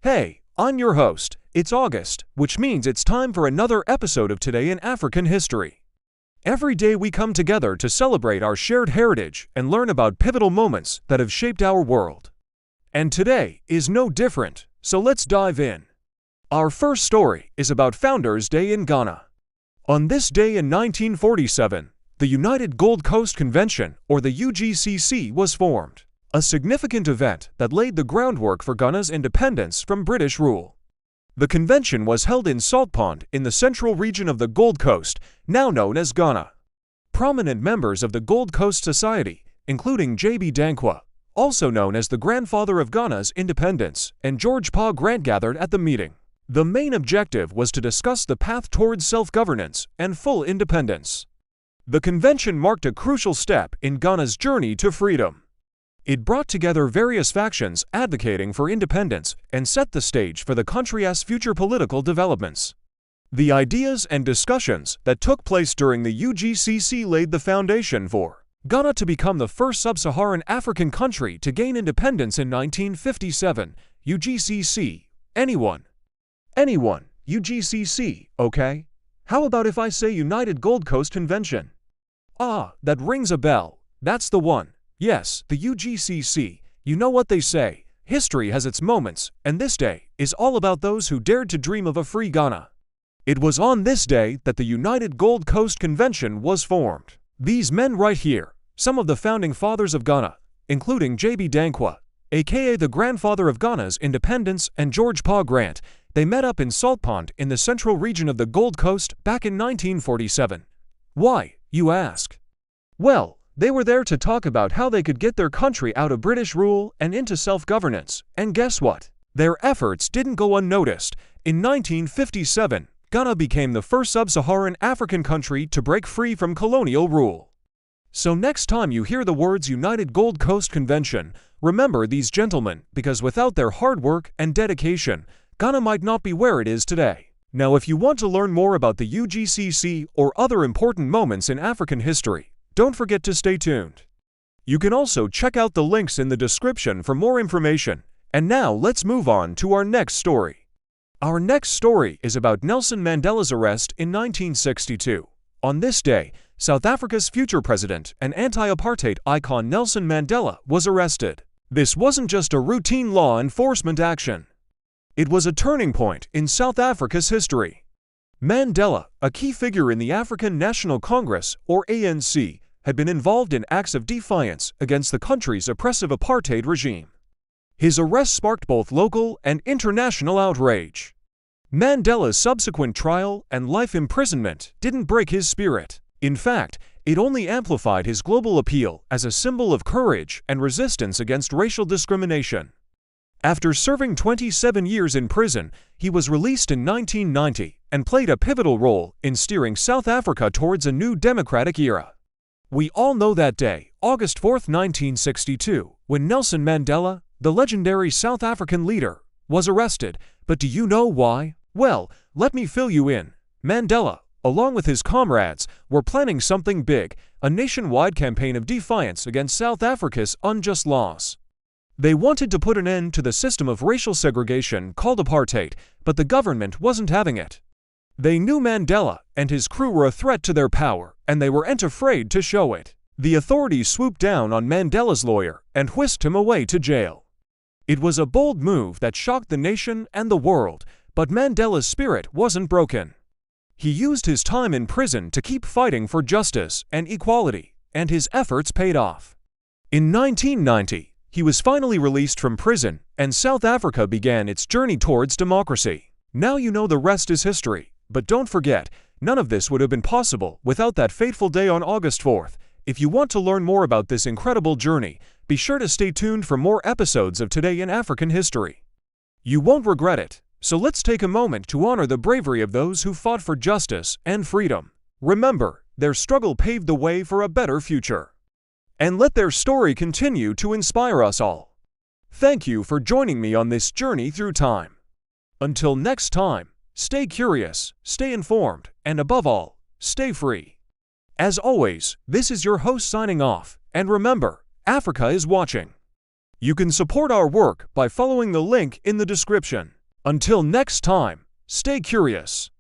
Hey, I'm your host. It's August, which means it's time for another episode of Today in African History. Every day we come together to celebrate our shared heritage and learn about pivotal moments that have shaped our world. And today is no different, so let's dive in. Our first story is about Founders' Day in Ghana. On this day in 1947, the United Gold Coast Convention, or the UGCC, was formed, a significant event that laid the groundwork for Ghana's independence from British rule. The convention was held in Salt Pond in the central region of the Gold Coast, now known as Ghana. Prominent members of the Gold Coast Society, including J.B. Dankwa, also known as the grandfather of Ghana's independence, and George Pa Grant, gathered at the meeting. The main objective was to discuss the path towards self-governance and full independence. The convention marked a crucial step in Ghana's journey to freedom. It brought together various factions advocating for independence and set the stage for the country's future political developments. The ideas and discussions that took place during the UGCC laid the foundation for Ghana to become the first sub-Saharan African country to gain independence in 1957. UGCC. Anyone, UGCC, okay? How about if I say United Gold Coast Convention? Ah, that rings a bell. That's the one. Yes, the UGCC. You know what they say, history has its moments, and this day is all about those who dared to dream of a free Ghana. It was on this day that the United Gold Coast Convention was formed. These men right here, some of the founding fathers of Ghana, including J.B. Dankwa, aka the grandfather of Ghana's independence, and George Pa Grant, they met up in Salt Pond in the central region of the Gold Coast back in 1947. Why, you ask? Well, they were there to talk about how they could get their country out of British rule and into self-governance, and guess what? Their efforts didn't go unnoticed. In 1957, Ghana became the first sub-Saharan African country to break free from colonial rule. So next time you hear the words United Gold Coast Convention, remember these gentlemen, because without their hard work and dedication, Ghana might not be where it is today. Now, if you want to learn more about the UGCC or other important moments in African history, don't forget to stay tuned. You can also check out the links in the description for more information. And now let's move on to our next story. Our next story is about Nelson Mandela's arrest in 1962. On this day, South Africa's future president and anti-apartheid icon Nelson Mandela was arrested. This wasn't just a routine law enforcement action. It was a turning point in South Africa's history. Mandela, a key figure in the African National Congress, or ANC, had been involved in acts of defiance against the country's oppressive apartheid regime. His arrest sparked both local and international outrage. Mandela's subsequent trial and life imprisonment didn't break his spirit. In fact, it only amplified his global appeal as a symbol of courage and resistance against racial discrimination. After serving 27 years in prison, he was released in 1990 and played a pivotal role in steering South Africa towards a new democratic era. We all know that day, August 4, 1962, when Nelson Mandela, the legendary South African leader, was arrested. But do you know why? Well, let me fill you in. Mandela, along with his comrades, were planning something big, a nationwide campaign of defiance against South Africa's unjust laws. They wanted to put an end to the system of racial segregation called apartheid, but the government wasn't having it. They knew Mandela and his crew were a threat to their power, and they weren't afraid to show it. The authorities swooped down on Mandela's lawyer and whisked him away to jail. It was a bold move that shocked the nation and the world, but Mandela's spirit wasn't broken. He used his time in prison to keep fighting for justice and equality, and his efforts paid off. In 1990, he was finally released from prison, and South Africa began its journey towards democracy. Now you know the rest is history, but don't forget, none of this would have been possible without that fateful day on August 4th. If you want to learn more about this incredible journey, be sure to stay tuned for more episodes of Today in African History. You won't regret it, so let's take a moment to honor the bravery of those who fought for justice and freedom. Remember, their struggle paved the way for a better future. And let their story continue to inspire us all. Thank you for joining me on this journey through time. Until next time, stay curious, stay informed, and above all, stay free. As always, this is your host signing off, and remember, Africa is watching. You can support our work by following the link in the description. Until next time, stay curious.